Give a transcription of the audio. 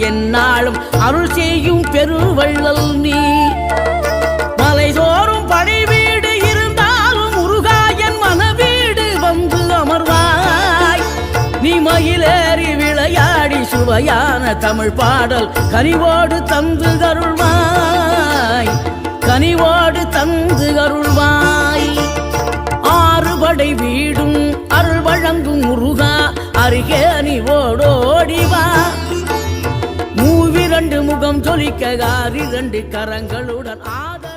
எந்நாளும் அருள் செய்யும் பெருவள்ளல் நீ. மலைதோறும் படை வீடு இருந்தாலும் முருகாயன் மனவீடு வந்து அமர்வாய். நீ மயிலேறி விளையாடி சுவையான தமிழ் பாடல் கனிவோடு தந்து அருள்வாய், கனிவோடு தந்து அருள்வாய். ஆறுபடை வீடும் அருள் வழங்கும் முருகா அருகே நீ ஓடோடிவா. மூவிரண்டு முகம் ஜொலிக்க 6 கரங்களுடன் ஆத